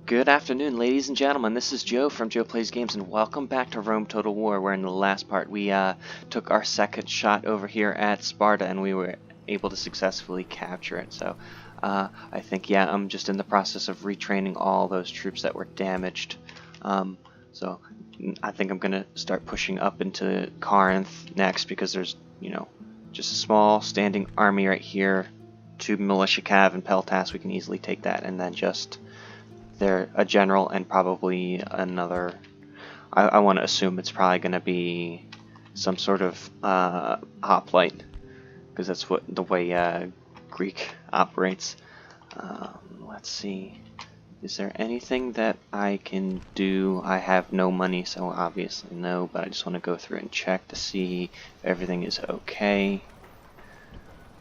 Good afternoon, ladies and gentlemen. This is Joe from Joe Plays Games, and welcome back to Rome Total War, where in the last part we took our second shot over here at Sparta, and we were able to successfully capture it. So I think, yeah, I'm just in the process of retraining all those troops that were damaged. So I think I'm going to start pushing up into Corinth next, because there's, just a small standing army right here. 2 militia cav and peltasts, we can easily take that, and then just a general and probably another. I want to assume it's probably going to be some sort of hoplite, because that's the way Greek operates. Let's see. Is there anything that I can do? I have no money, so obviously no, but I just want to go through and check to see if everything is okay.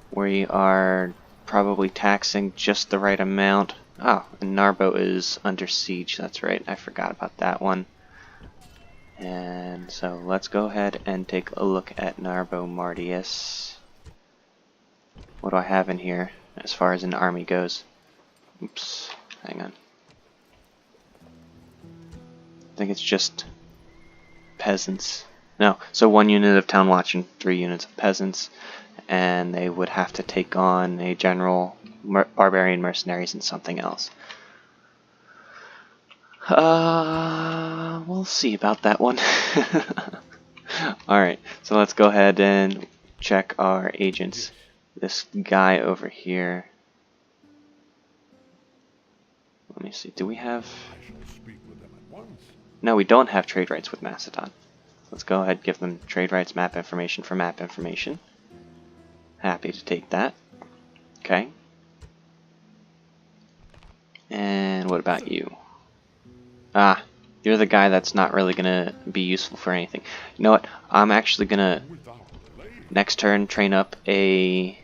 We are probably taxing just the right amount. Oh, and Narbo is under siege. That's right, I forgot about that one. And so let's go ahead and take a look at Narbo Martius. What do I have in here as far as an army goes? Oops, hang on. I think it's just peasants. No, so 1 unit of town watch and 3 units of peasants. And they would have to take on a general, barbarian mercenaries, and something else. We'll see about that one. Alright, so let's go ahead and check our agents. This guy over here. Let me see, do we have... No, we don't have trade rights with Macedon. Let's go ahead and give them trade rights, map information for map information. Happy to take that. Okay. And what about you? Ah, you're the guy that's not really gonna be useful for anything. You know what? I'm actually gonna next turn train up a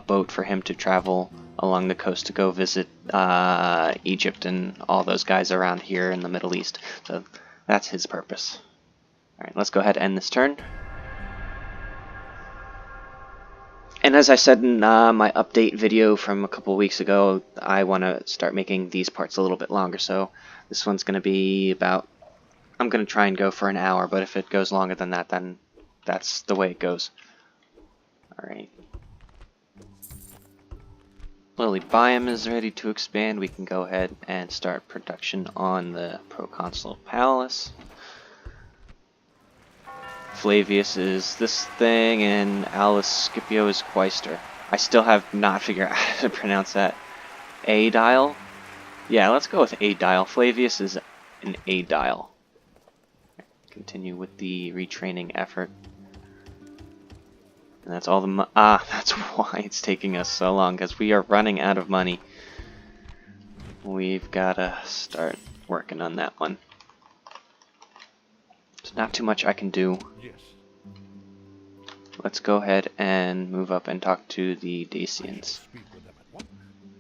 boat for him to travel along the coast to go visit Egypt and all those guys around here in the Middle East. So that's his purpose. Alright, let's go ahead and end this turn. And as I said in my update video from a couple weeks ago, I want to start making these parts a little bit longer, so this one's going to be about... I'm going to try and go for an hour, but if it goes longer than that, then that's the way it goes. Alright. Lily Biome is ready to expand. We can go ahead and start production on the Proconsul Palace. Flavius is this thing, and Alice Scipio is Quaestor. I still have not figured out how to pronounce that. Aedile? Yeah, let's go with Aedile. Flavius is an Aedile. Continue with the retraining effort. And that's all the that's why it's taking us so long, because we are running out of money. We've got to start working on that one. There's not too much I can do. Yes. Let's go ahead and move up and talk to the Dacians.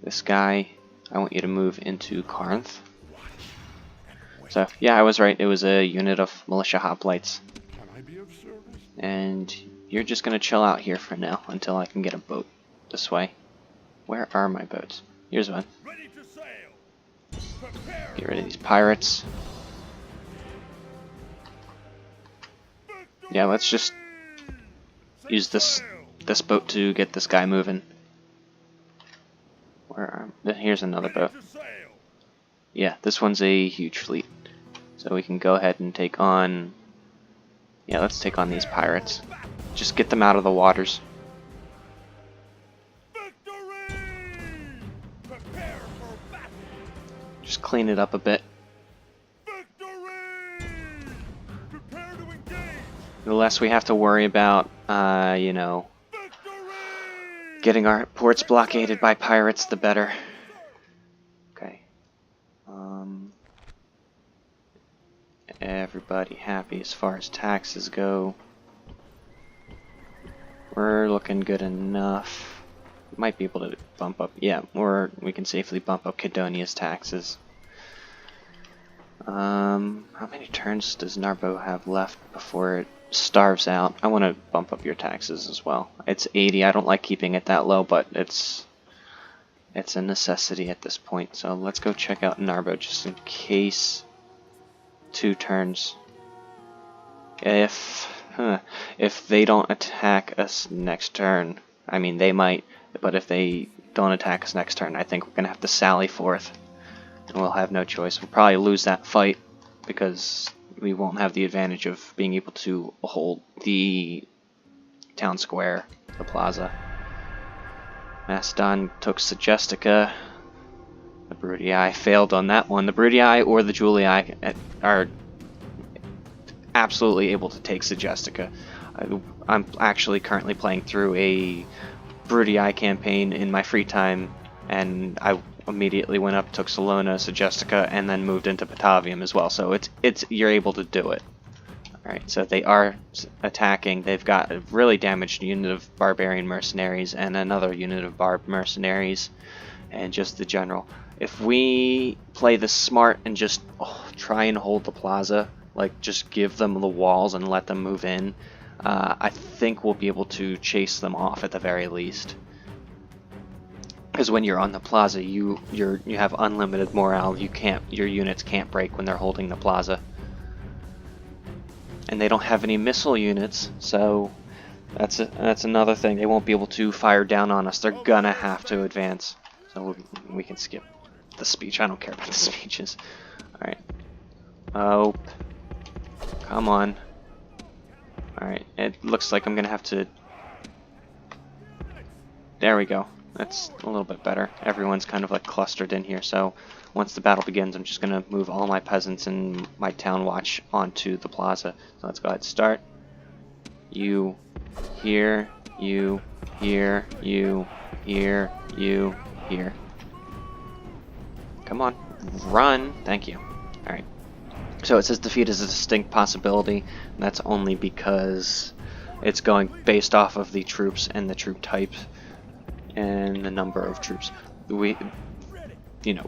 This guy, I want you to move into Corinth. So, yeah, I was right. It was a unit of militia hoplites. And you're just going to chill out here for now until I can get a boat this way. Where are my boats? Here's one. Get rid of these pirates. Yeah, let's just use this boat to get this guy moving. Here's another boat. Yeah, this one's a huge fleet. So we can go ahead and take on... Yeah, let's take on these pirates. Just get them out of the waters. Just clean it up a bit. The less we have to worry about, getting our ports blockaded by pirates, the better. Okay. Everybody happy as far as taxes go. We're looking good enough. Might be able to bump up, yeah, or we can safely bump up Cadonia's taxes. How many turns does Narbo have left before it starves out? I want to bump up your taxes as well. It's 80. I don't like keeping it that low, but it's It's a necessity at this point. So let's go check out Narbo just in case 2 turns. If they don't attack us next turn, I mean they might, but if they don't attack us next turn, I think we're gonna have to sally forth, and we'll have no choice. We'll probably lose that fight because we won't have the advantage of being able to hold the town square, the plaza. Macedon took Segestica. The Brudii failed on that one. The Brudii or the Julii are absolutely able to take Segestica. I'm actually currently playing through a Brudii campaign in my free time, and I immediately went up, took Salona, Segestica, and then moved into Batavium as well. So it's you're able to do it. Alright, so they are attacking. They've got a really damaged unit of barbarian mercenaries and another unit of barb mercenaries and just the general. If we play this smart and just try and hold the plaza, like just give them the walls and let them move in, I think we'll be able to chase them off at the very least. Because when you're on the plaza, you have unlimited morale. Your units can't break when they're holding the plaza. And they don't have any missile units, so that's another thing. They won't be able to fire down on us. They're gonna have to advance. So we can skip the speech. I don't care about the speeches. Alright. Oh. Come on. Alright. It looks like I'm gonna have to... There we go. That's a little bit better. Everyone's kind of like clustered in here, so once the battle begins, I'm just going to move all my peasants and my town watch onto the plaza. So let's go ahead and start. You here, you here, you here, you here. Come on, run. Thank you. Alright. So it says defeat is a distinct possibility, and that's only because it's going based off of the troops and the troop types and the number of troops.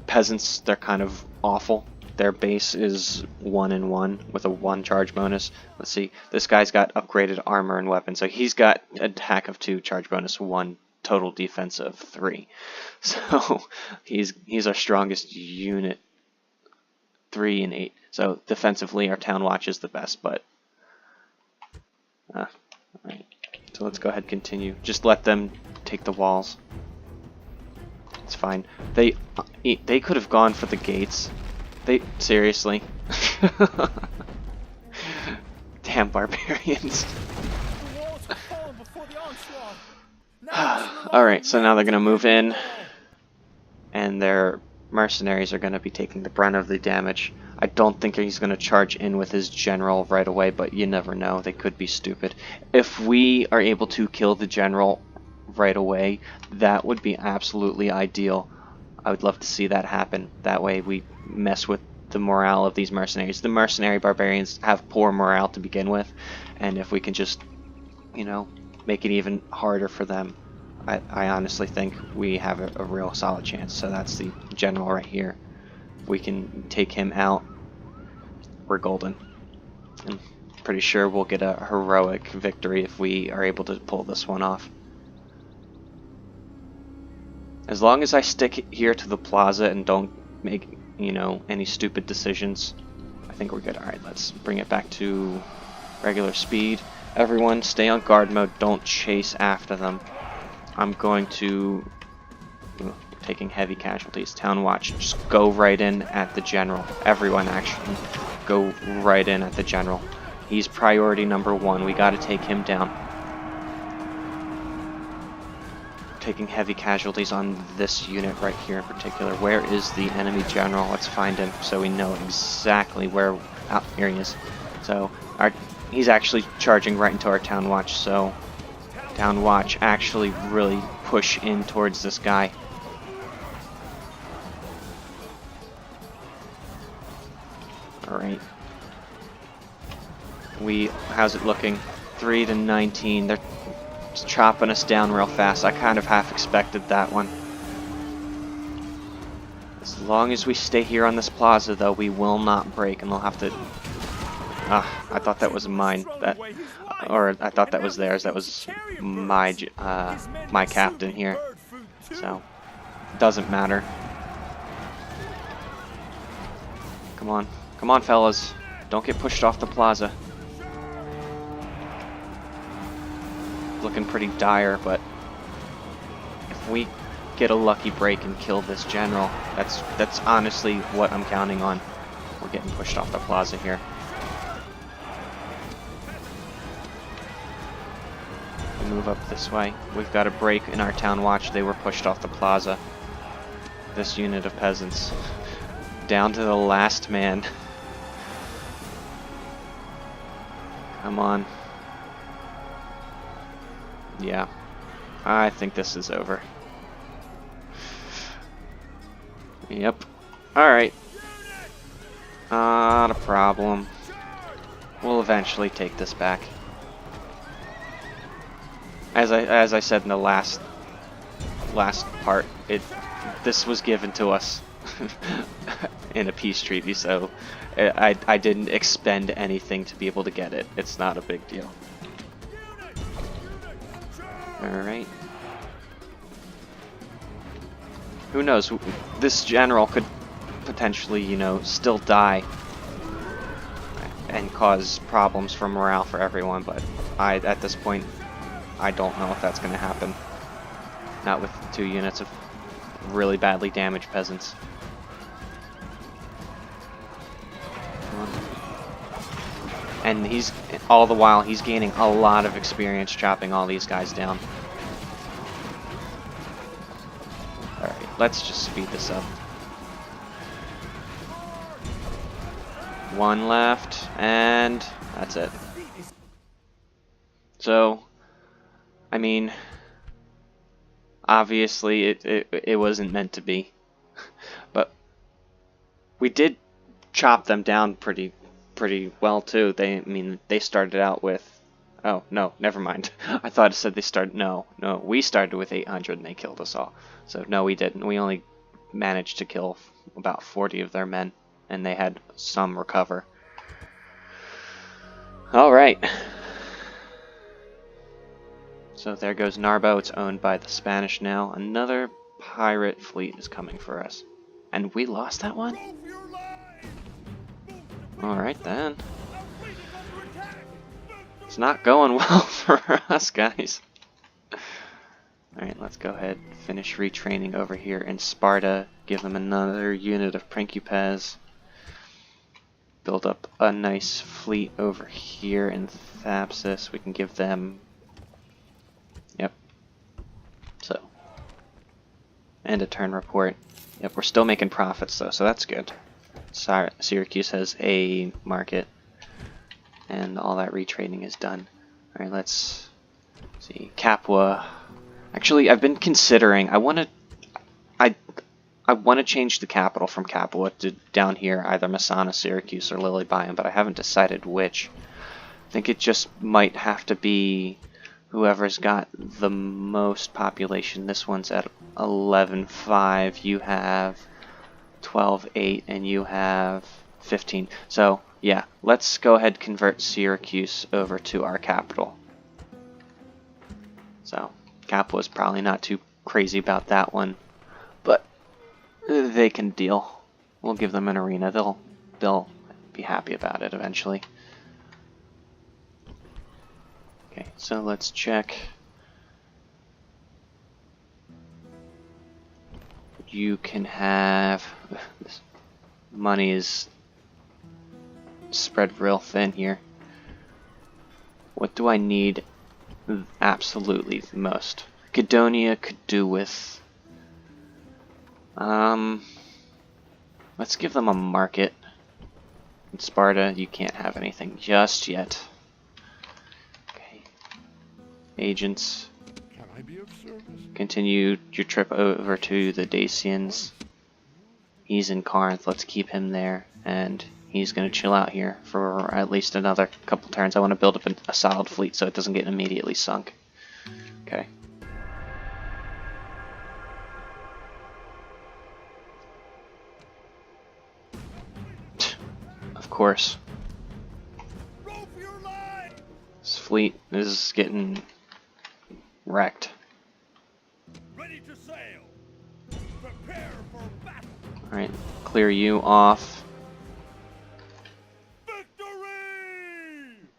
Peasants, they're kind of awful. Their base is 1 and 1 with a 1 charge bonus. Let's see, this guy's got upgraded armor and weapons, so he's got attack of 2, charge bonus 1, total defense of 3. So he's our strongest unit, 3 and 8. So defensively, our town watch is the best, but alright. So let's go ahead and continue. Just let them take the walls. It's fine. They could have gone for the gates. Seriously. Damn barbarians. Alright, so now they're gonna move in, and their mercenaries are gonna be taking the brunt of the damage. I don't think he's going to charge in with his general right away, but you never know. They could be stupid. If we are able to kill the general right away, that would be absolutely ideal. I would love to see that happen. That way we mess with the morale of these mercenaries. The mercenary barbarians have poor morale to begin with, and if we can just, make it even harder for them, I honestly think we have a real solid chance. So that's the general right here. If we can take him out, we're golden. I'm pretty sure we'll get a heroic victory if we are able to pull this one off. As long as I stick here to the plaza and don't make, any stupid decisions, I think we're good. Alright, let's bring it back to regular speed. Everyone, stay on guard mode. Don't chase after them. I'm going to... taking heavy casualties. Town watch, just go right in at the general. Everyone actually go right in at the general. He's priority number 1. We gotta take him down. Taking heavy casualties on this unit right here in particular. Where is the enemy general? Let's find him so we know exactly where... here he is. So he's actually charging right into our town watch, so town watch actually really push in towards this guy. Alright. How's it looking? 3 to 19. They're just chopping us down real fast. I kind of half expected that one. As long as we stay here on this plaza, though, we will not break, and they'll have to... I thought that was mine. Or I thought that was theirs. That was my captain here. So doesn't matter. Come on. Come on, fellas. Don't get pushed off the plaza. Looking pretty dire, but if we get a lucky break and kill this general, that's honestly what I'm counting on. We're getting pushed off the plaza here. We move up this way. We've got a break in our town watch. They were pushed off the plaza. This unit of peasants. Down to the last man. Come on. Yeah. I think this is over. Yep. Alright. Not a problem. We'll eventually take this back. As I said in the last part, this was given to us in a peace treaty, so I didn't expend anything to be able to get it. It's not a big deal. Alright. Who knows? This general could potentially, you know, still die and cause problems for morale for everyone, but at this point, I don't know if that's going to happen. Not with 2 units of really badly damaged peasants. And all the while, he's gaining a lot of experience chopping all these guys down. Alright, let's just speed this up. 1 left, and that's it. So, I mean, obviously it wasn't meant to be, but we did chop them down pretty well too. They started out with, oh no, never mind. I thought it said they started. No, we started with 800 and they killed us all. So no, we didn't. We only managed to kill about 40 of their men, and they had some recover. All right. So there goes Narbo. It's owned by the Spanish now. Another pirate fleet is coming for us. And we lost that one? Alright then. It's not going well for us, guys. Alright, let's go ahead and finish retraining over here in Sparta. Give them another unit of Principes. Build up a nice fleet over here in Thapsus. We can give them... Yep. So. And a turn report. Yep, we're still making profits though, so that's good. Syracuse has a market. And all that retraining is done. Alright, let's see. Capua. Actually, I've been considering, I want to change the capital from Capua to down here, either Messana, Syracuse, or Lilybaeum, but I haven't decided which. I think it just might have to be whoever's got the most population. This one's at 11.5, you have 12.8, and you have 15. So, yeah, let's go ahead and convert Syracuse over to our capital. So, Capua's probably not too crazy about that one, but they can deal. We'll give them an arena. They'll be happy about it eventually. Okay, so let's check. You can have... This money is spread real thin here. What do I need absolutely the most? Macedonia could do with... let's give them a market. In Sparta, you can't have anything just yet. Okay. Agents. Can I be of service? Continue your trip over to the Dacians. He's in Corinth. Let's keep him there. And he's going to chill out here for at least another couple turns. I want to build up a solid fleet so it doesn't get immediately sunk. Okay. Of course. This fleet is getting wrecked. Ready to sail. Alright, clear you off.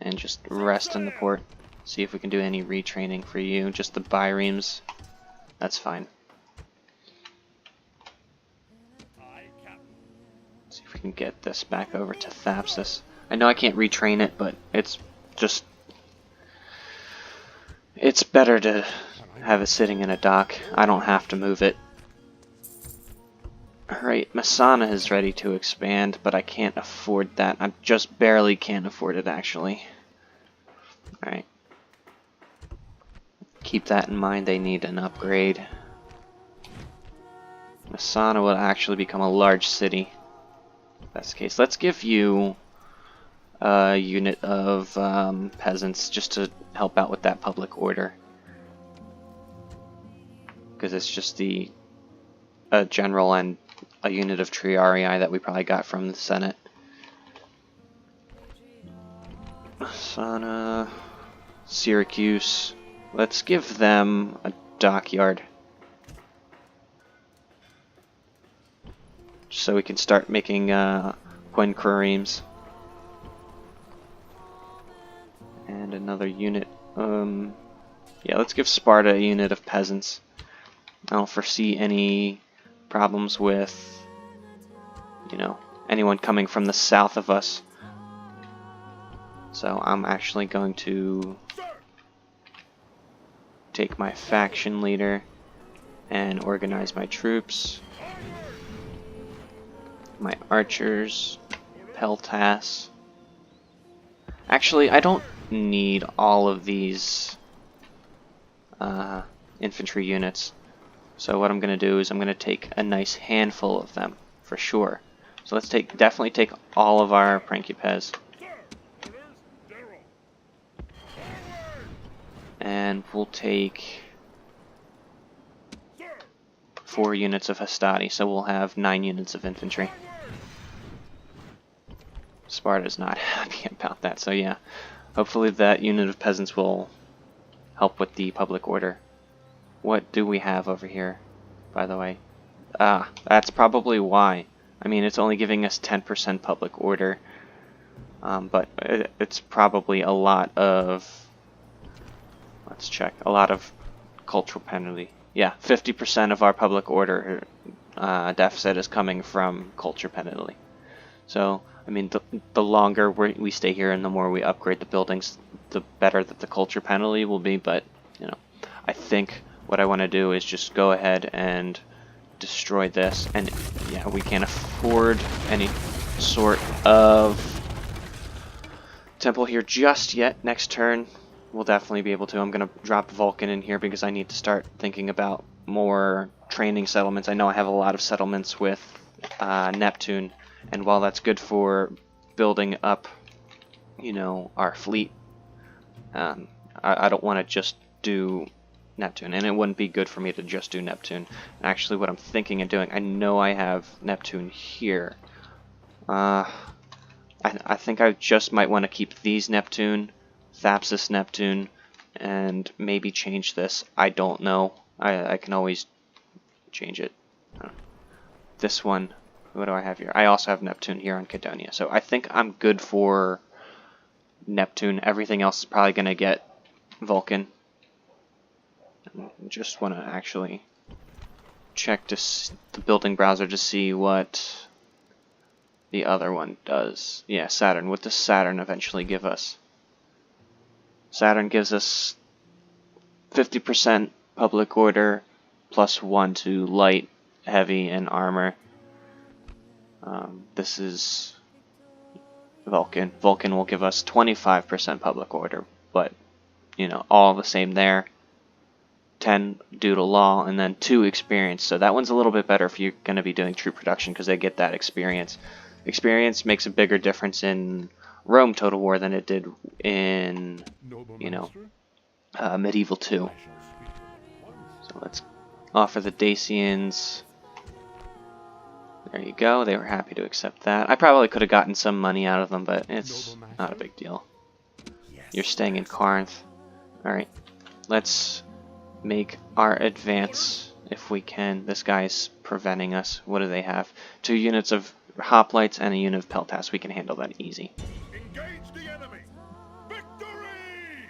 And just rest in the port. See if we can do any retraining for you. Just the biremes. That's fine. See if we can get this back over to Thapsus. I know I can't retrain it, but it's just... it's better to have it sitting in a dock. I don't have to move it. Alright, Masana is ready to expand, but I can't afford that. I just barely can't afford it, actually. Alright. Keep that in mind, they need an upgrade. Masana will actually become a large city. If that's the case. Let's give you a unit of peasants just to help out with that public order. Because it's just the general and a unit of Triarii that we probably got from the Senate. Masana, Syracuse. Let's give them a dockyard. So we can start making quinqueremes. And another unit. Yeah, let's give Sparta a unit of peasants. I don't foresee any problems with, you know, anyone coming from the south of us. So I'm actually going to take my faction leader and organize my troops. My archers, Peltas. Actually, I don't need all of these infantry units. So what I'm going to do is I'm going to take a nice handful of them, for sure. So let's definitely take all of our Principes. And we'll take 4 units of Hastati, so we'll have 9 units of infantry. Sparta's not happy about that, so yeah. Hopefully that unit of peasants will help with the public order. What do we have over here, by the way? Ah, that's probably why. I mean, it's only giving us 10% public order, but it's probably a lot of... let's check. A lot of cultural penalty. Yeah, 50% of our public order deficit is coming from culture penalty. So, I mean, the longer we stay here and the more we upgrade the buildings, the better that the culture penalty will be. But, you know, I think what I want to do is just go ahead and destroy this. And, yeah, we can't afford any sort of temple here just yet. Next turn, we'll definitely be able to. I'm going to drop Vulcan in here because I need to start thinking about more training settlements. I know I have a lot of settlements with Neptune, and while that's good for building up, you know, our fleet, I don't want to just do Neptune, and it wouldn't be good for me to just do Neptune. Actually, what I'm thinking of doing, I know I have Neptune here. I think I just might want to keep these Neptune, Thapsus Neptune, and maybe change this. I don't know. I can always change it. This one, what do I have here? I also have Neptune here on Cadonia. So I think I'm good for Neptune. Everything else is probably going to get Vulcan. Just want to actually check the building browser to see what the other one does. Yeah, Saturn. What does Saturn eventually give us? Saturn gives us 50% public order, +1 to light, heavy, and armor. This is Vulcan. Vulcan will give us 25% public order, but, you know, all the same there. 10 due to law, and then 2 experience. So that one's a little bit better if you're going to be doing troop production, because they get that experience. Experience makes a bigger difference in Rome Total War than it did in, you know, Medieval 2. So let's offer the Dacians. There you go. They were happy to accept that. I probably could have gotten some money out of them, but it's not a big deal. You're staying in Corinth. Alright. Let's make our advance if we can. This guy's preventing us. What do they have? 2 units of hoplites and a unit of peltas. We can handle that easy. Engage the enemy. Victory!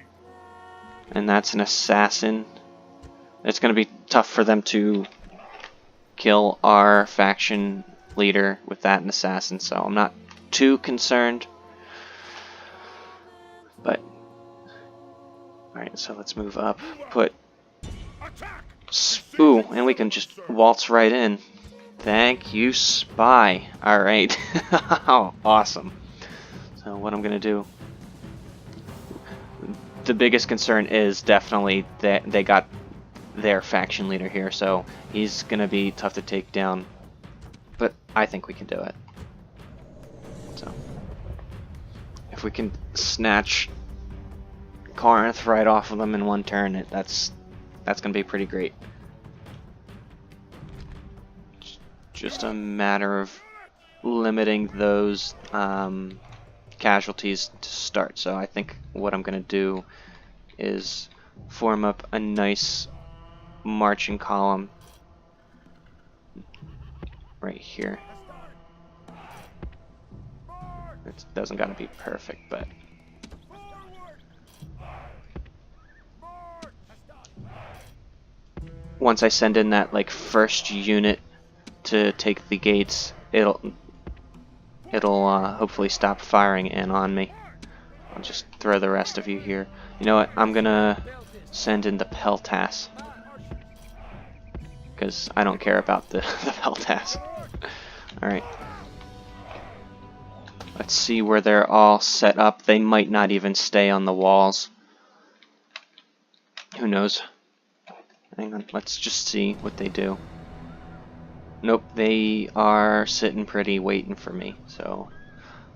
And that's an assassin. It's going to be tough for them to kill our faction leader with that an assassin, so I'm not too concerned. But alright, so let's move up. Put Ooh, and we can just waltz right in. Thank you, Spy. Alright. Oh, awesome. So what I'm gonna do, the biggest concern is definitely that they got their faction leader here, so he's gonna be tough to take down, but I think we can do it. So if we can snatch Corinth right off of them in one turn, that's gonna be pretty great. Just a matter of limiting those casualties to start. So I think what I'm gonna do is form up a nice marching column right here. It doesn't gotta be perfect, but once I send in that like first unit to take the gates, it'll hopefully stop firing in on me. I'll just throw the rest of you here. You know what? I'm gonna send in the peltas, because I don't care about the peltas. Alright. Let's see where they're all set up. They might not even stay on the walls. Who knows? Hang on, let's just see what they do. Nope, they are sitting pretty, waiting for me. So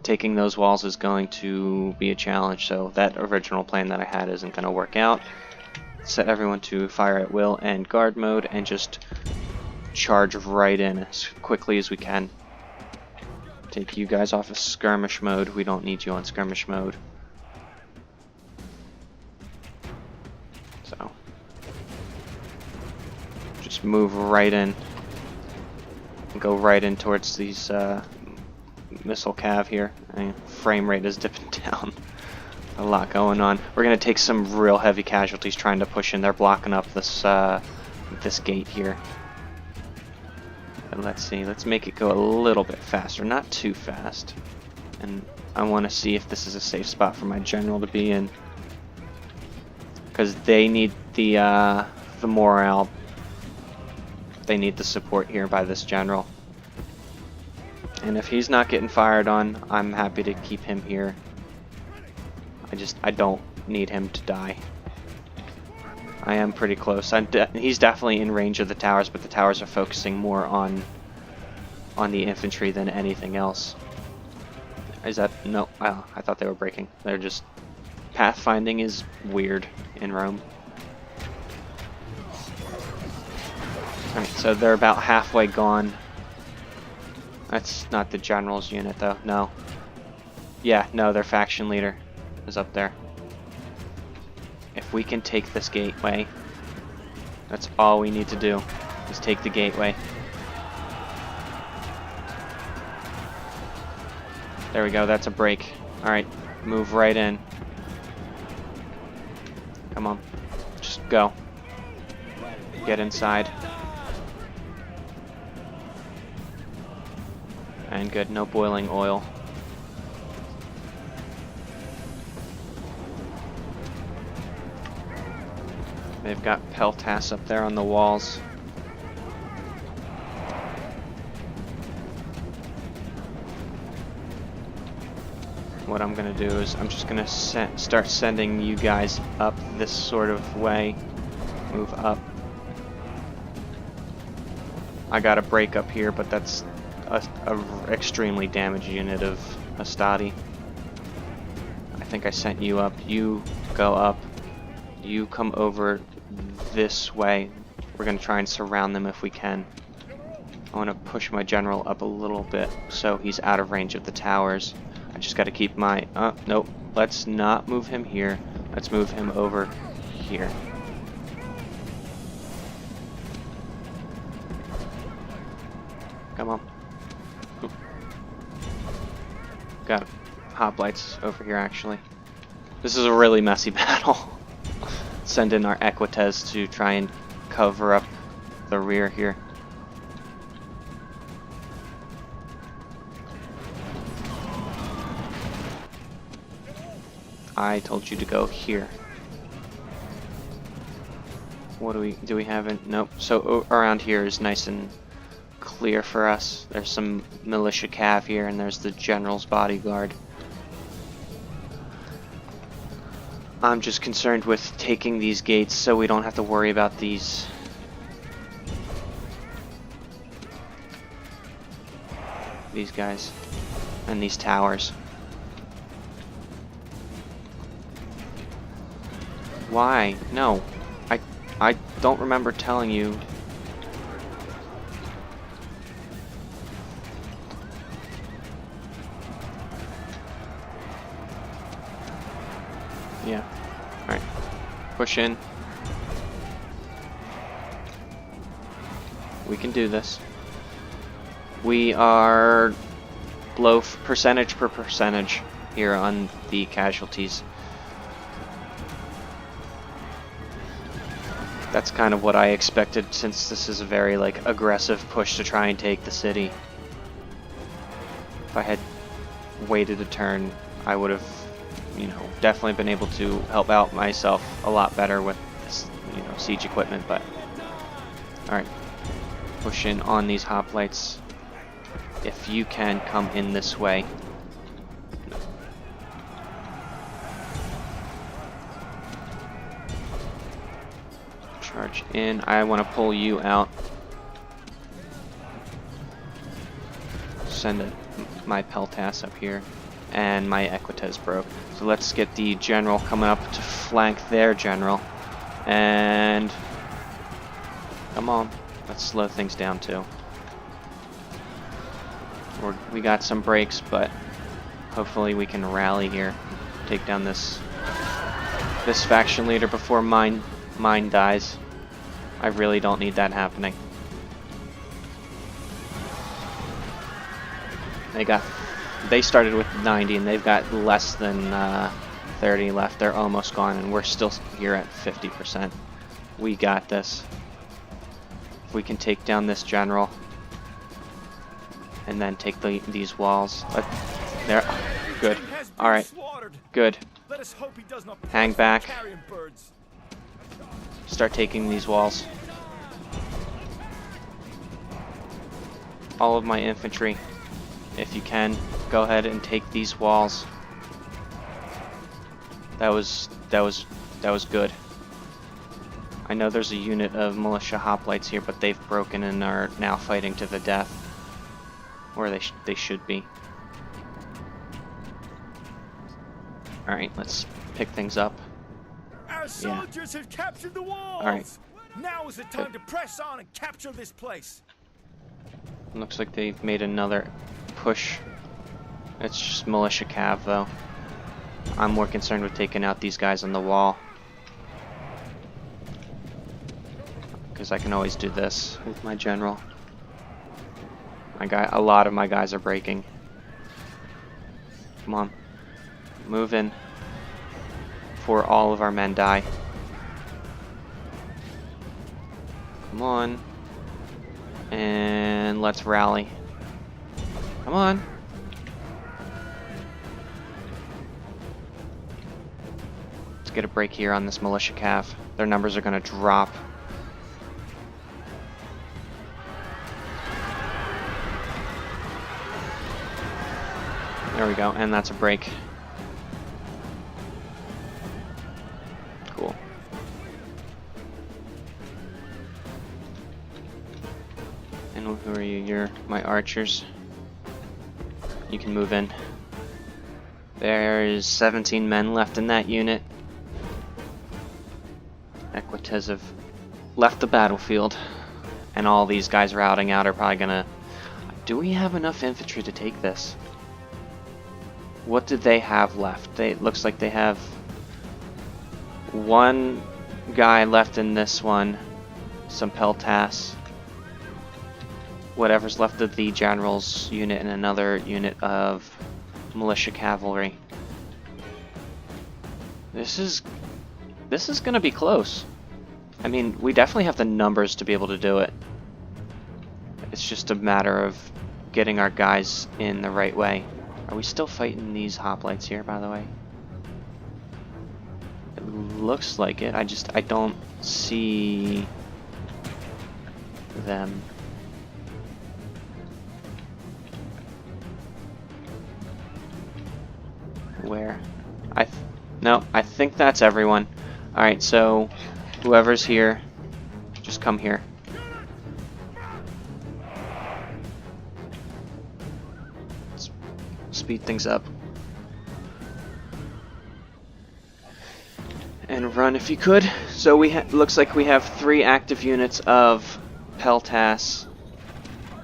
taking those walls is going to be a challenge. So that original plan that I had isn't going to work out. Set everyone to fire at will and guard mode, and just charge right in as quickly as we can. Take you guys off of skirmish mode. We don't need you on skirmish mode. So just move right in. Go right in towards these missile cav here. I mean, frame rate is dipping down. A lot going on. We're gonna take some real heavy casualties trying to push in. They're blocking up this this gate here. And let's see. Let's make it go a little bit faster, not too fast. And I want to see if this is a safe spot for my general to be in, because they need the morale. They need the support here by this general. And if he's not getting fired on, I'm happy to keep him here. I don't need him to die. I am pretty close. He's definitely in range of the towers, but the towers are focusing more on the infantry than anything else. Is that... no, I thought they were breaking. They're just... pathfinding is weird in Rome. Alright, so they're about halfway gone. That's not the general's unit though, no. Yeah, no, their faction leader is up there. If we can take this gateway, that's all we need to do, is take the gateway. There we go, that's a break. Alright, move right in. Come on, just go. Get inside. And good, no boiling oil. They've got peltas up there on the walls. What I'm gonna do is I'm just gonna start sending you guys up this sort of way. Move up. I got a break up here, but that's a extremely damaged unit of Astadi. I think I sent you up. You go up. You come over this way. We're going to try and surround them if we can. I want to push my general up a little bit so he's out of range of the towers. I just got to keep my... nope. Let's not move him here. Let's move him over here. Come on. Oop. Got hoplites over here, actually. This is a really messy battle. Send in our Equites to try and cover up the rear here. I told you to go here. What do we have in? Nope. So around here is nice and clear for us. There's some militia cav here, and there's the general's bodyguard. I'm just concerned with taking these gates so we don't have to worry about these guys and these towers. Why? No. I don't remember telling you. Yeah. Alright. Push in. We can do this. We are low percentage per percentage here on the casualties. That's kind of what I expected, since this is a very aggressive push to try and take the city. If I had waited a turn, I would have, definitely been able to help out myself a lot better with this, siege equipment. But all right, push in on these hoplites. If you can come in this way. Charge in. I want to pull you out. Send my Peltas up here, and my Equites broke. So let's get the general coming up to flank their general. And come on, let's slow things down too. We got some breaks, but hopefully we can rally here, take down this faction leader before mine dies. I really don't need that happening. They started with 90 and they've got less than 30 left. They're almost gone and we're still here at 50%. We got this. If we can take down this general and then take these walls. There. Good. Alright. Good. Hang back. Start taking these walls. All of my infantry, if you can, go ahead and take these walls. That was good. I know there's a unit of militia hoplites here, but they've broken and are now fighting to the death, where they should be. All right, let's pick things up. Our soldiers have captured the walls. All right. Now is the time to press on and capture this place. Looks like they've made another push. It's just militia cav though. I'm more concerned with taking out these guys on the wall, because I can always do this with my general. A lot of my guys are breaking. Come on, move in before all of our men die. Come on, and let's rally. Come on. Let's get a break here on this militia cav. Their numbers are going to drop. There we go, and that's a break. Cool. And who are you? You're my archers. You can move in. There's 17 men left in that unit. Equites have left the battlefield, and all these guys routing out are probably gonna... Do we have enough infantry to take this? What did they have left? It looks like they have one guy left in this one, some Peltas, whatever's left of the general's unit and another unit of militia cavalry. This is gonna be close. I mean, we definitely have the numbers to be able to do it. It's just a matter of getting our guys in the right way. Are we still fighting these hoplites here, by the way? It looks like it. I don't see them. Where? No, I think that's everyone. Alright, so whoever's here, just come here. Let's speed things up. And run if you could. So looks like we have 3 active units of Peltas.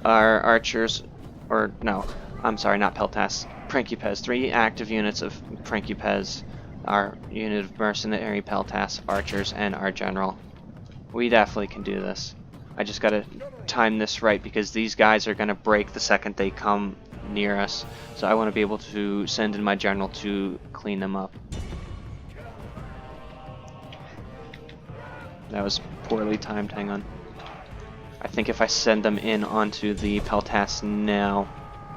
Our archers, or no, I'm sorry, not Peltas. Principes. 3 active units of Principes. Our unit of mercenary Peltas, archers, and our general. We definitely can do this. I just gotta time this right because these guys are gonna break the second they come near us. So I want to be able to send in my general to clean them up. That was poorly timed, hang on. I think if I send them in onto the Peltas now,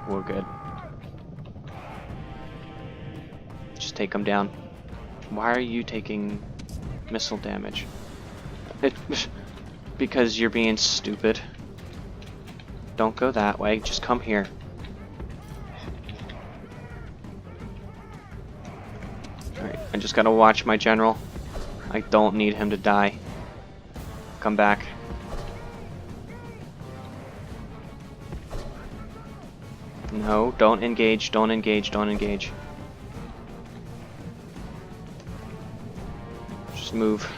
we're good. Just take them down. Why are you taking missile damage? Because you're being stupid. Don't go that way, just come here. Alright, I just gotta watch my general. I don't need him to die. Come back. No, don't engage, don't engage, don't engage. Just move.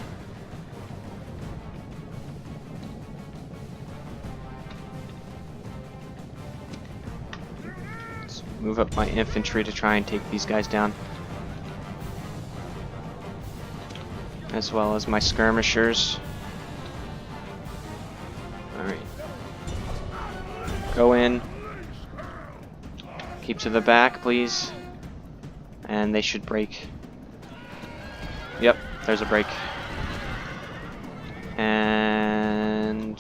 Let's move up my infantry to try and take these guys down. As well as my skirmishers. Alright. Go in. Keep to the back, please. And they should break. Yep, there's a break. And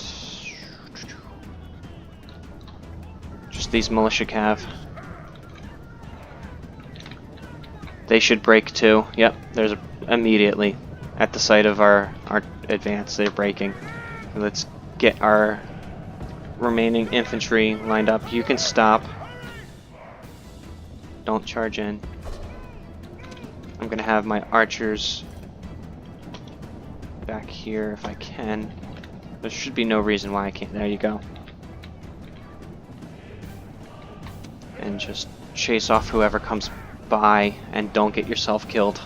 just these militia cav. They should break too. Yep, there's immediately at the site of our advance. They're breaking. Let's get our remaining infantry lined up. You can stop. Don't charge in. I'm gonna have my archers back here if I can. There should be no reason why I can't. There you go. And just chase off whoever comes by and don't get yourself killed.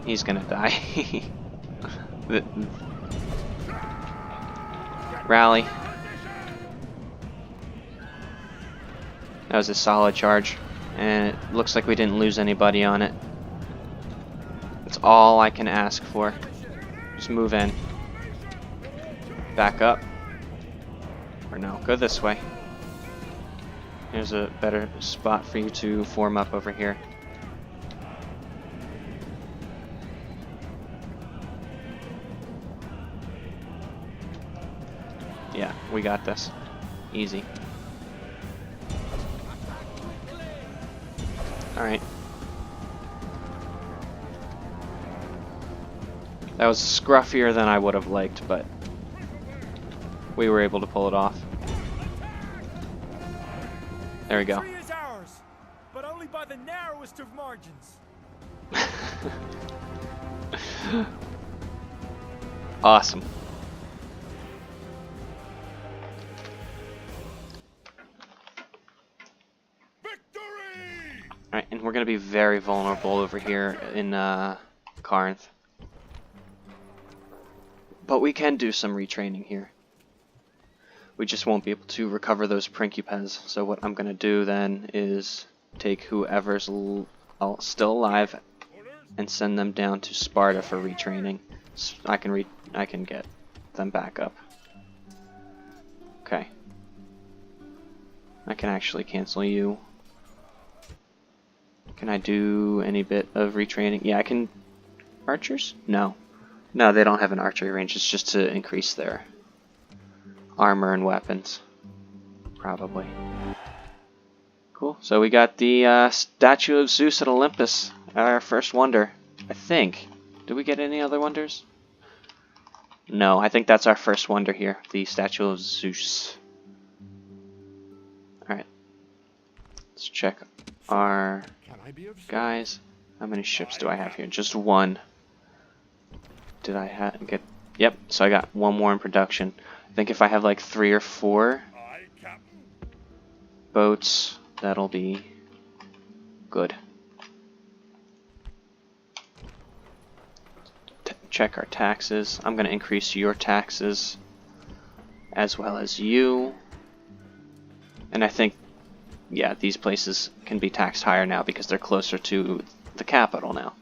He's gonna die. Rally. That was a solid charge, and it looks like we didn't lose anybody on it. That's all I can ask for. Just move in. Back up. Or no, go this way. Here's a better spot for you to form up over here. Yeah, we got this. Easy. Alright. That was scruffier than I would have liked, but we were able to pull it off. There we go. Victory is ours, but only by the narrowest of margins. Awesome. Alright, and we're going to be very vulnerable over here in Corinth. But we can do some retraining here. We just won't be able to recover those Principes. So what I'm going to do then is take whoever's still alive and send them down to Sparta for retraining. I can get them back up. Okay. I can actually cancel you. Can I do any bit of retraining? Yeah, I can. Archers? No. No, they don't have an archery range. It's just to increase their armor and weapons. Probably. Cool. So we got the statue of Zeus at Olympus. Our first wonder. I think. Did we get any other wonders? No, I think that's our first wonder here. The statue of Zeus. Alright. Let's check our guys. How many ships do I have here? Just one. Did I get... Yep, so I got one more in production. I think if I have like 3 or 4 boats, that'll be good. Check our taxes. I'm going to increase your taxes as well as you. And I think, yeah, these places can be taxed higher now because they're closer to the capital now.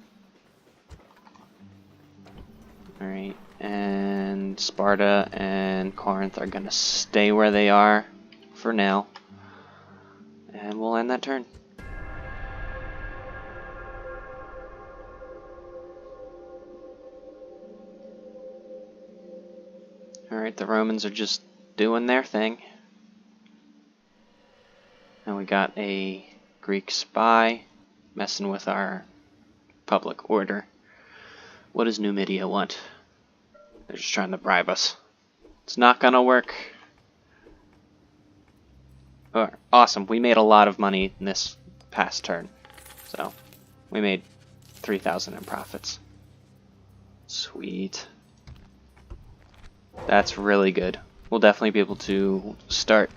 Alright, and Sparta and Corinth are going to stay where they are for now. And we'll end that turn. Alright, the Romans are just doing their thing. And we got a Greek spy messing with our public order. What does Numidia want? They're just trying to bribe us. It's not gonna work. Oh, awesome, we made a lot of money in this past turn. So, we made 3,000 in profits. Sweet. That's really good. We'll definitely be able to start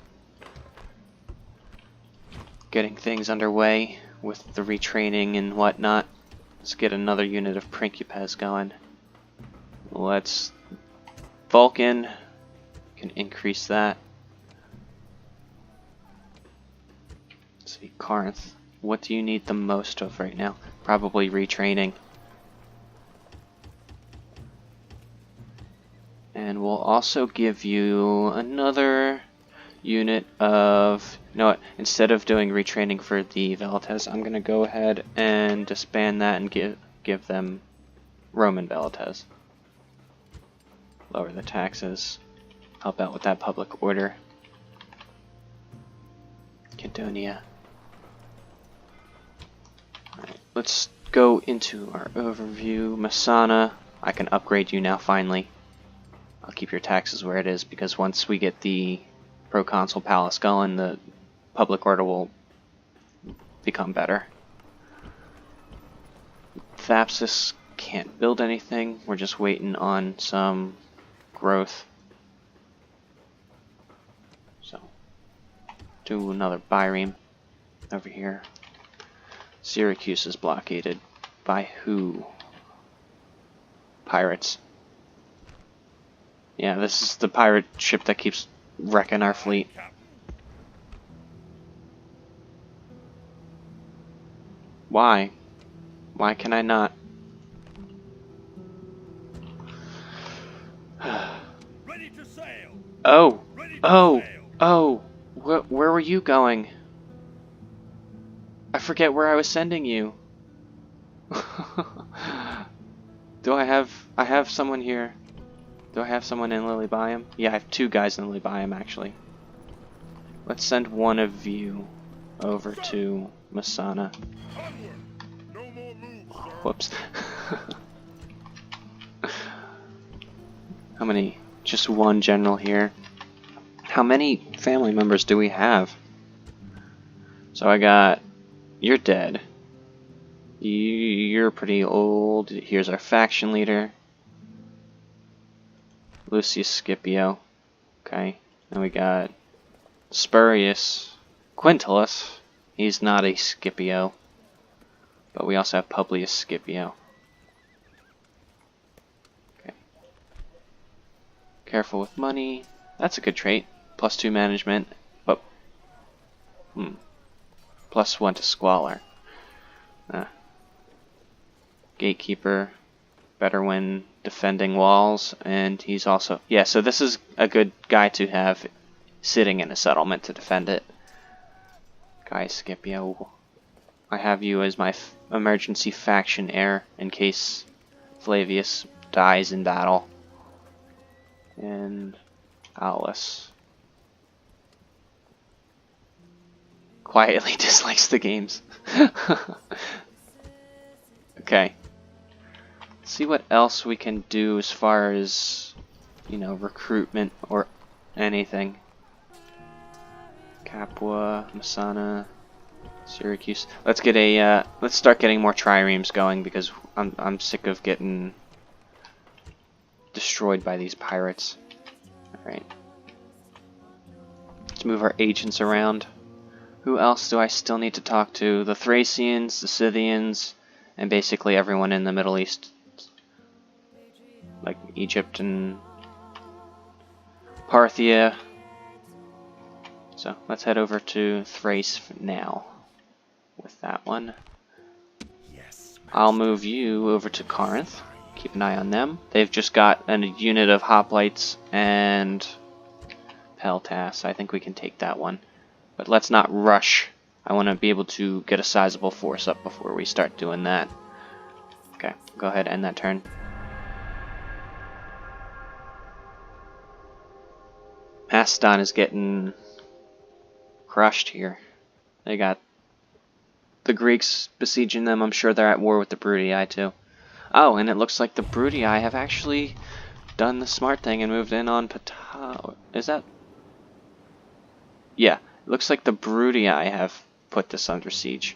getting things underway with the retraining and whatnot. Let's get another unit of Principes going. Let's... Vulcan can increase that. Let's see, Corinth. What do you need the most of right now? Probably retraining. And we'll also give you another unit of... You know what? Instead of doing retraining for the Velites, I'm going to go ahead and disband that and give them Roman Velites. Lower the taxes. Help out with that public order. Cantonia. Alright, let's go into our overview. Masana, I can upgrade you now finally. I'll keep your taxes where it is because once we get the Proconsul Palace going, the public order will become better. Thapsus can't build anything. We're just waiting on some growth. So, do another Byreme over here. Syracuse is blockaded. By who? Pirates. Yeah, this is the pirate ship that keeps wrecking our fleet. Why? Why can I not? Ready to sail. Oh! Ready to Oh! sail. Oh! Where were you going? I forget where I was sending you. Do I have someone here? Do I have someone in Lilybium? Yeah, I have 2 guys in Lilybium actually. Let's send one of you over to Masana. Onward. No more moves, sir. Whoops. How many? Just one general here. How many family members do we have? So I got... You're dead. You're pretty old. Here's our faction leader. Lucius Scipio. Okay. Then we got Spurius Quintilis. He's not a Scipio. But we also have Publius Scipio. Okay. Careful with money. That's a good trait. +2 management. But... +1 to squalor. Gatekeeper. Better when defending walls, and he's also... Yeah, so this is a good guy to have sitting in a settlement to defend it. Guy Scipio, I have you as my emergency faction heir in case Flavius dies in battle. And Aulus quietly dislikes the games. Okay. Let's see what else we can do as far as, you know, recruitment or anything. Capua, Messana, Syracuse. Let's get a let's start getting more triremes going because I'm sick of getting destroyed by these pirates. All right. Let's move our agents around. Who else do I still need to talk to? The Thracians, the Scythians, and basically everyone in the Middle East, like Egypt and Parthia. So let's head over to Thrace now with that one. I'll move you over to Corinth. Keep an eye on them. They've just got a unit of hoplites and Peltas. I think we can take that one. But let's not rush. I want to be able to get a sizable force up before we start doing that. Okay, go ahead, end that turn. Macedon is getting crushed here. They got the Greeks besieging them. I'm sure they're at war with the Brutii too. Oh, and it looks like the Brutii have actually done the smart thing and moved in on Ptah. Is that? Yeah, it looks like the Brutii have put this under siege.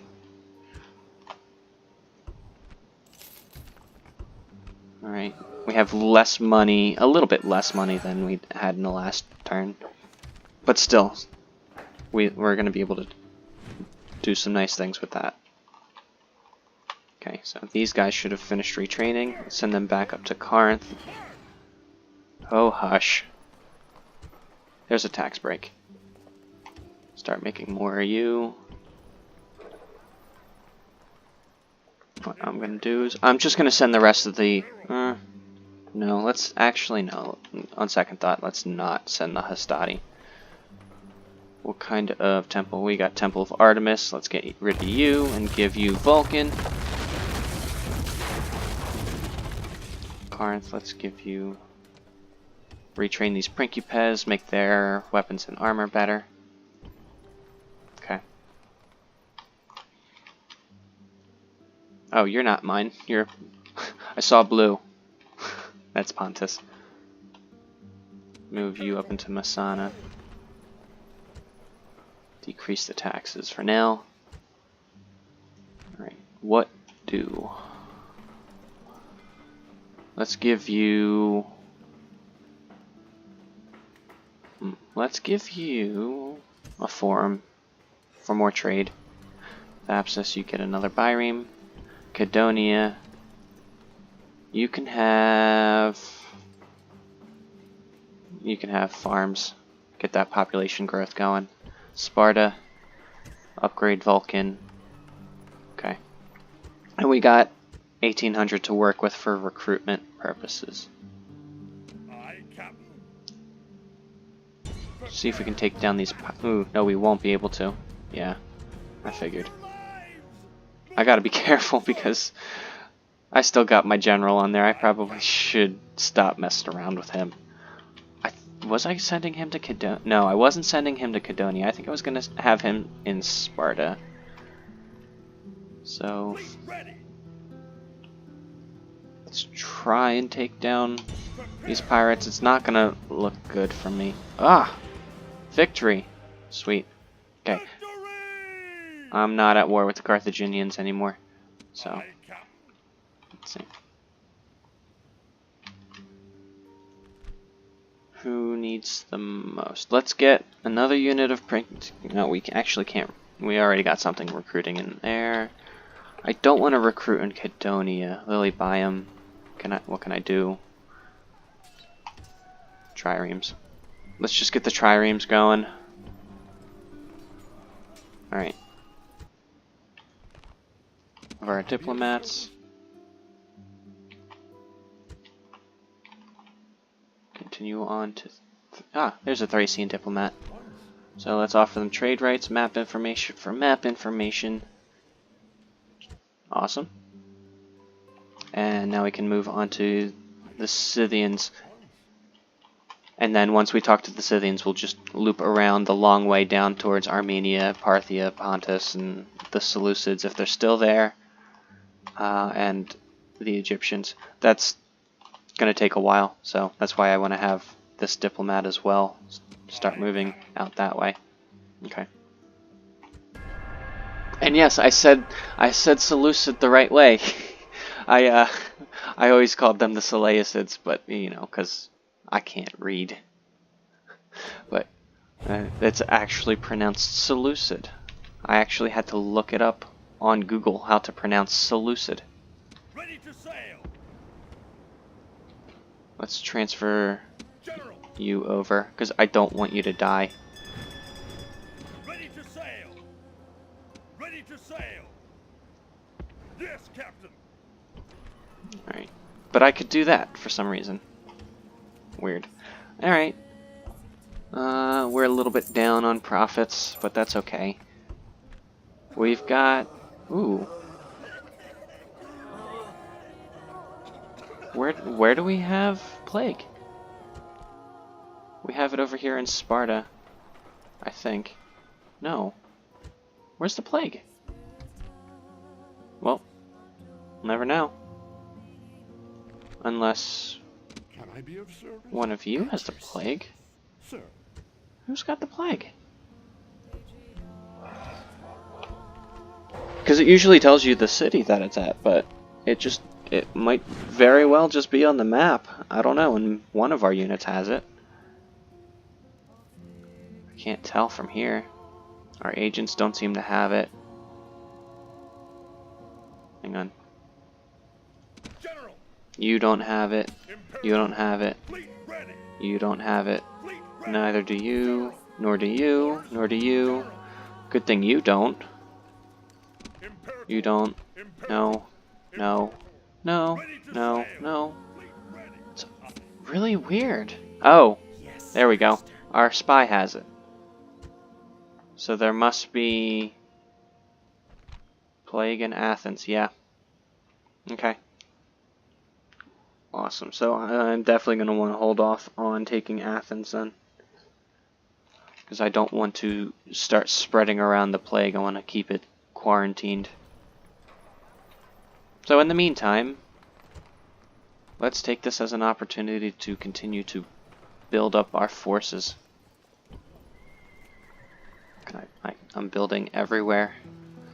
Alright, we have less money, a little bit less money than we had in the last turn. But still, we're going to be able to do some nice things with that. Okay, so these guys should have finished retraining. Let's send them back up to Corinth. Oh, hush. There's a tax break. Start making more of you. What I'm going to do is... I'm just going to send the rest of the... no, let's actually... No. On second thought, let's not send the Hastati. What kind of temple? We got Temple of Artemis. Let's get rid of you and give you Vulcan. Corinth, let's give you... Retrain these Principes, make their weapons and armor better. Okay. Oh, you're not mine. You're... I saw blue. That's Pontus. Move you up into Messana. Decrease the taxes for now. Alright, what do? Let's give you... Let's give you a forum for more trade. Thapsus, you get another bireme. Cadonia, you can have farms. Get that population growth going. Sparta, upgrade Vulcan. Okay. And we got 1,800 to work with for recruitment purposes. See if we can take down these... Ooh, no, we won't be able to. Yeah, I figured. I gotta be careful because I still got my general on there. I probably should stop messing around with him. Was I sending him to Cadonia? No, I wasn't sending him to Cadonia. I think I was going to have him in Sparta. So, let's try and take down these pirates. It's not going to look good for me. Ah! Victory! Sweet. Okay. I'm not at war with the Carthaginians anymore. So, let's see. Who needs the most? Let's get another unit of print. No, we actually can't. We already got something recruiting in there. I don't want to recruit in Cadonia. Lily Biome. What can I do? Triremes. Let's just get the triremes going. Alright. Of our diplomats. continue on to... there's a Thracian diplomat. So let's offer them trade rights, map information for map information. Awesome. And now we can move on to the Scythians. And then once we talk to the Scythians, we'll just loop around the long way down towards Armenia, Parthia, Pontus, and the Seleucids if they're still there, and the Egyptians. That's going to take a while, so that's why I want to have this diplomat as well. Start moving out that way. Okay. And yes, I said Seleucid the right way. I always called them the Seleucids, but you know, because I can't read. But it's actually pronounced Seleucid. I actually had to look it up on Google how to pronounce Seleucid. Ready to sail. Let's transfer General. you over, because I don't want you to die. Ready to sail. Ready to sail. Yes, Captain. Alright. But I could do that for some reason. Weird. Alright. We're a little bit down on profits, but that's okay. We've got... Ooh. Where do we have plague? We have it over here in Sparta, I think. No. Where's the plague? Well, never know. Unless Can I be of service? one of you has the plague. Sir. Who's got the plague? Because it usually tells you the city that it's at, but it might very well just be on the map. I don't know, and one of our units has it. I can't tell from here. Our agents don't seem to have it. Hang on. General. You don't have it. You don't have it. Fleet ready. You don't have it. Fleet ready. Neither do you, nor do you, nor do you. Good thing you don't. Imperative. You don't. Imperative. No. No. No. No. No. Fleet ready. It's really weird. Oh, there we go. Our spy has it. So there must be plague in Athens. Yeah. Okay. Awesome. So I'm definitely going to want to hold off on taking Athens then. Because I don't want to start spreading around the plague. I want to keep it quarantined. So in the meantime, let's take this as an opportunity to continue to build up our forces. I'm building everywhere.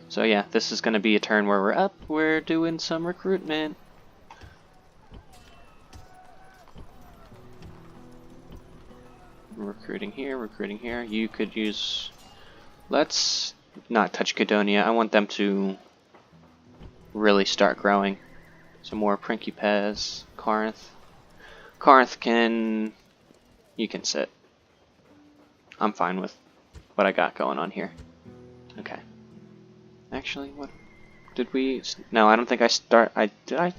So yeah, this is going to be a turn where we're doing some recruitment. Recruiting here. You could use... Let's not touch Cadonia. I want them to really start growing. Some more Principes, Corinth. Corinth can... You can sit. I'm fine with what I got going on here. Okay. Actually, what... Did we... No, I don't think I start... Did I?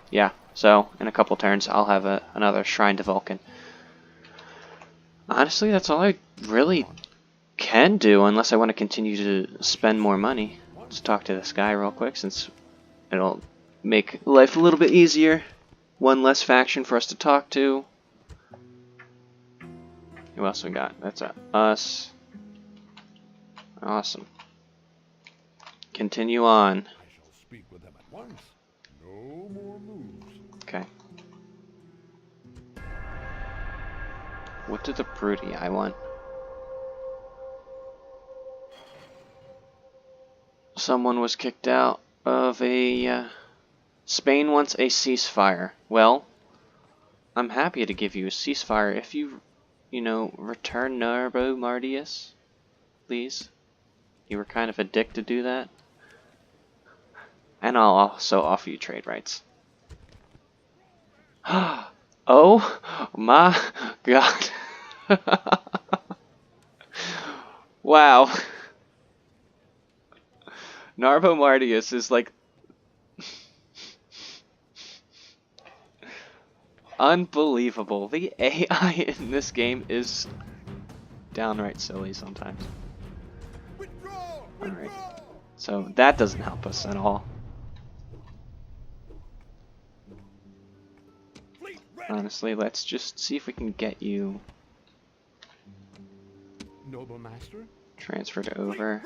Yeah, so in a couple turns I'll have another Shrine to Vulcan. Honestly, that's all I really can do unless I want to continue to spend more money. Let's talk to this guy real quick since it'll make life a little bit easier. One less faction for us to talk to. Who else we got? That's us. Awesome. Continue on. I shall speak with them at once. No more moves. Okay. What did the Broody I want? Someone was kicked out of a... Spain wants a ceasefire. Well, I'm happy to give you a ceasefire if you know, return Narbo Mardius, please. You were kind of a dick to do that. And I'll also offer you trade rights. Oh my god. Wow. Narbo Mardius is like... Unbelievable. The AI in this game is downright silly sometimes. Alright, so that doesn't help us at all. Honestly, let's just see if we can get you Noble master, transferred over.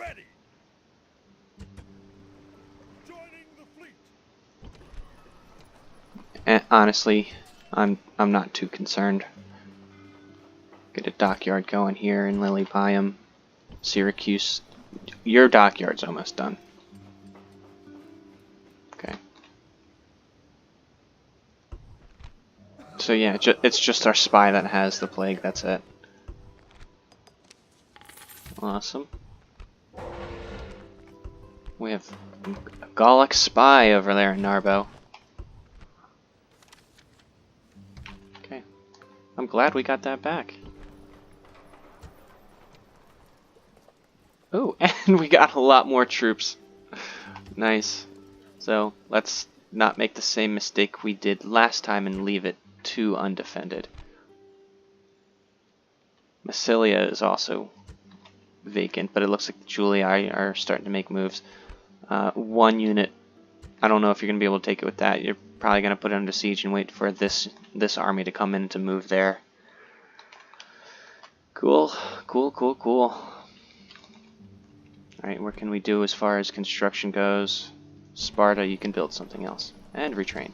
joining the fleet. And honestly, I'm not too concerned. Get a dockyard going here in Lilybium, Syracuse. Your dockyard's almost done. Okay. So yeah, it's just our spy that has the plague. That's it. Awesome. We have a Gallic spy over there in Narbo. Okay. I'm glad we got that back. Oh, and we got a lot more troops. Nice. So, let's not make the same mistake we did last time and leave it too undefended. Massilia is also vacant, but it looks like the Julii are starting to make moves. One unit, I don't know if you're going to be able to take it with that. You're probably going to put it under siege and wait for this army to come in to move there. Cool, cool, cool, cool. Alright, what can we do as far as construction goes? Sparta, you can build something else. And retrain.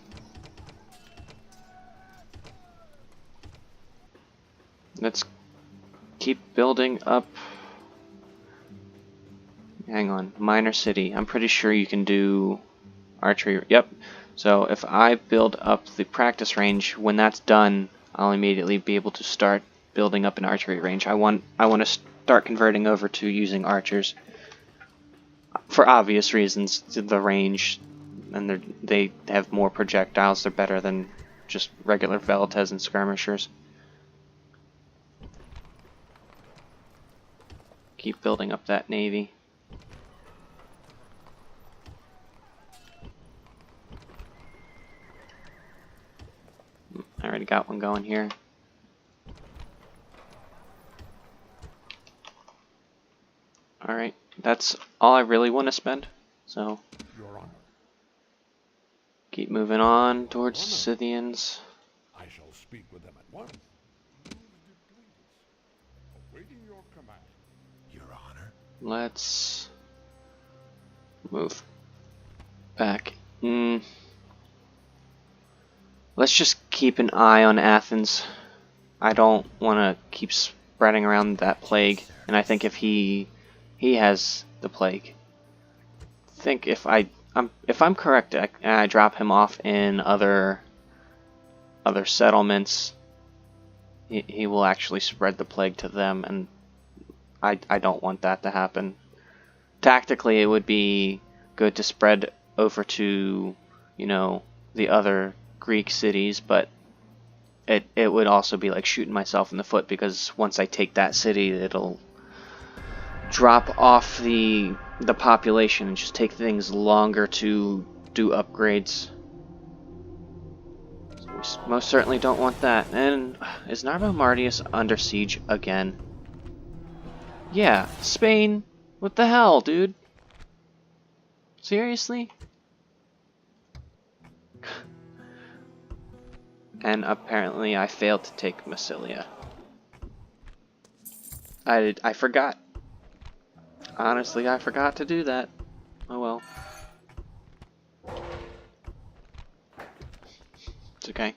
Let's keep building up. Hang on, minor city. I'm pretty sure you can do archery. Yep. So if I build up the practice range, when that's done, I'll immediately be able to start building up an archery range. I want to start converting over to using archers. For obvious reasons, the range, and they have more projectiles. They're better than just regular Velites and skirmishers. Keep building up that navy. I already got one going here. Alright, that's all I really want to spend, so Your Honor. keep moving on towards Scythians. I shall speak with them at once. Awaiting your command. Your Honor. Let's move back. Let's just keep an eye on Athens. I don't want to keep spreading around that plague, and I think if he has the plague, I think if I'm correct, and I drop him off in other settlements, he will actually spread the plague to them, and I don't want that to happen. Tactically, it would be good to spread over to, you know, the other Greek cities, but it would also be like shooting myself in the foot, because once I take that city, it'll drop off the population and just take things longer to do upgrades. So we most certainly don't want that. And is Narbo Martius under siege again? Yeah, Spain. What the hell, dude? Seriously? And apparently I failed to take Massilia. I forgot. Honestly, I forgot to do that. Oh well. It's okay.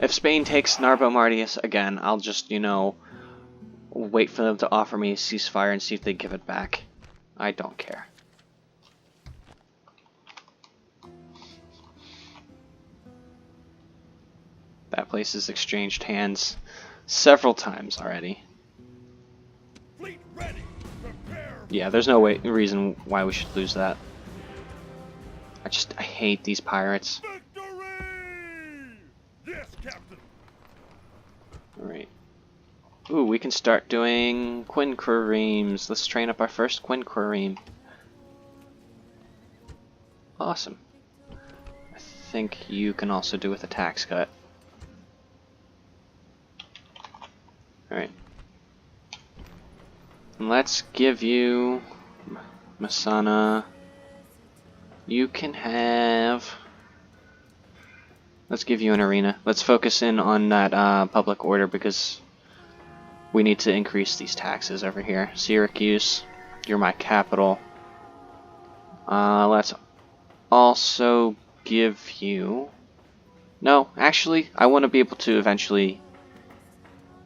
If Spain takes Narbo Martius again, I'll just, you know, wait for them to offer me a ceasefire and see if they give it back. I don't care. That place has exchanged hands several times already. Fleet ready. Prepare. Yeah, there's no reason why we should lose that. I hate these pirates. Victory! Yes, Captain. Alright. Ooh, we can start doing quinqueremes. Let's train up our first quinquereme. Awesome. I think you can also do with a tax cut. Alright. Let's give you Masana. You can have... Let's give you an arena. Let's focus in on that public order because we need to increase these taxes over here. Syracuse, you're my capital. Let's also give you... No, actually, I want to be able to eventually...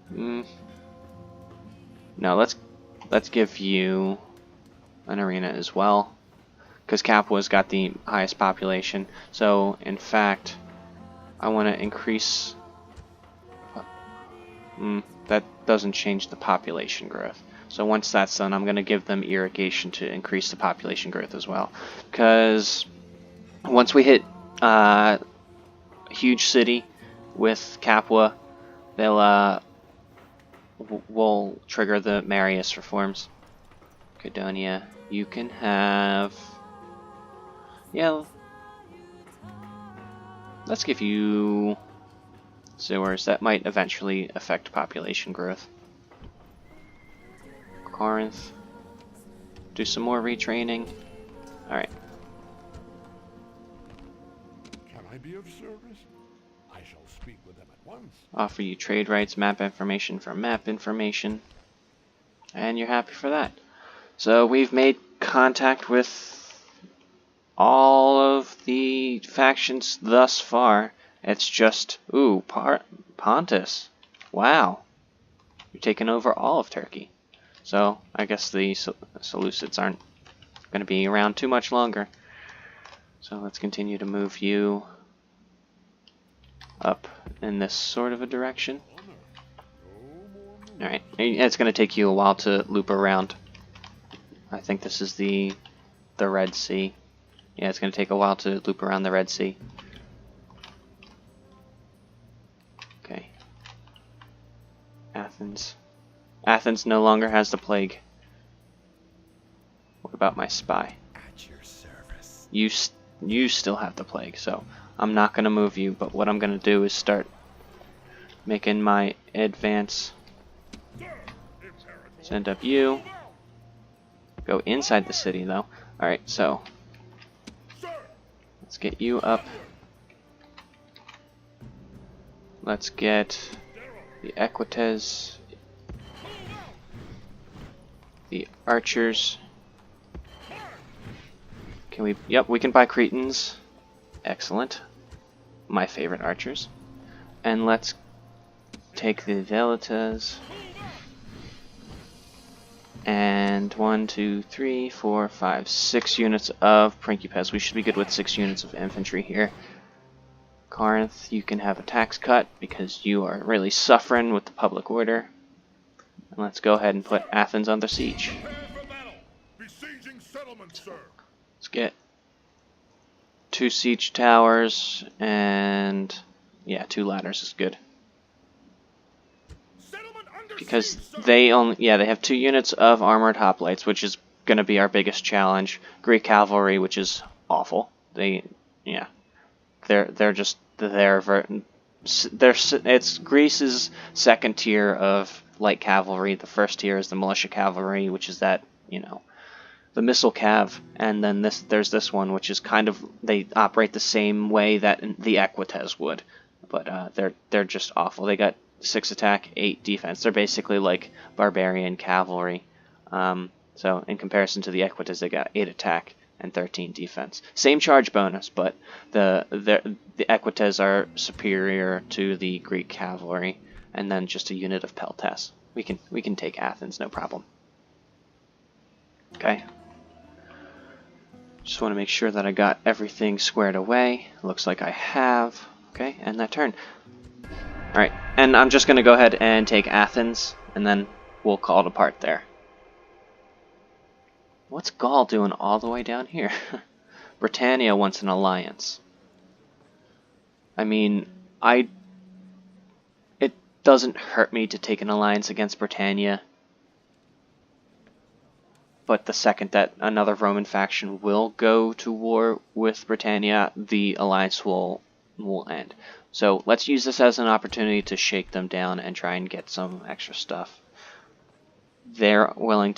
No, let's give you an arena as well, because Capua's got the highest population. So, in fact, I want to increase... that doesn't change the population growth. So once that's done, I'm going to give them irrigation to increase the population growth as well. Because once we hit huge city with Capua, they'll will trigger the Marius reforms. Cadonia, you can have... Yeah, let's give you sewers. That might eventually affect population growth. Corinth, do some more retraining. Alright. Can I be of service? I shall speak with them at once. Offer you trade rights, map information for map information. And you're happy for that. So we've made contact with all of the factions thus far. It's just, ooh, Pontus. Wow. You're taking over all of Turkey. So I guess the Seleucids aren't going to be around too much longer. So let's continue to move you up in this sort of a direction. Alright, it's going to take you a while to loop around. I think this is the Red Sea. Yeah, it's going to take a while to loop around the Red Sea. Okay. Athens. Athens no longer has the plague. What about my spy? At your service. You still have the plague, so I'm not going to move you, but what I'm going to do is start making my advance. Send up you. Go inside the city, though. Alright, so let's get you up. Let's get the Equites, the archers. Can we... Yep, we can buy Cretans. Excellent. My favorite archers. And let's take the Velitas. And 1, 2, 3, 4, 5, 6 units of Principes. We should be good with 6 units of infantry here. Corinth, you can have a tax cut because you are really suffering with the public order. And let's go ahead and put Athens under siege. Let's get 2 siege towers and yeah, 2 ladders is good. Because they have 2 units of armored hoplites, which is going to be our biggest challenge. Greek cavalry, which is awful. They're it's Greece's second tier of light cavalry. The first tier is the militia cavalry, which is that, the missile cav, and then there's this one, which is kind of, they operate the same way that the Equites would, but they're just awful. They got 6 attack, 8 defense. They're basically like barbarian cavalry. So in comparison to the Equites, they got 8 attack and 13 defense. Same charge bonus, but the Equites are superior to the Greek cavalry, and then just a unit of peltas. We can take Athens, no problem. Okay. Just want to make sure that I got everything squared away. Looks like I have. Okay, end that turn. Alright, and I'm just going to go ahead and take Athens, and then we'll call it apart there. What's Gaul doing all the way down here? Britannia wants an alliance. I mean, it doesn't hurt me to take an alliance against Britannia. But the second that another Roman faction will go to war with Britannia, the alliance will will end. So let's use this as an opportunity to shake them down and try and get some extra stuff. They're willing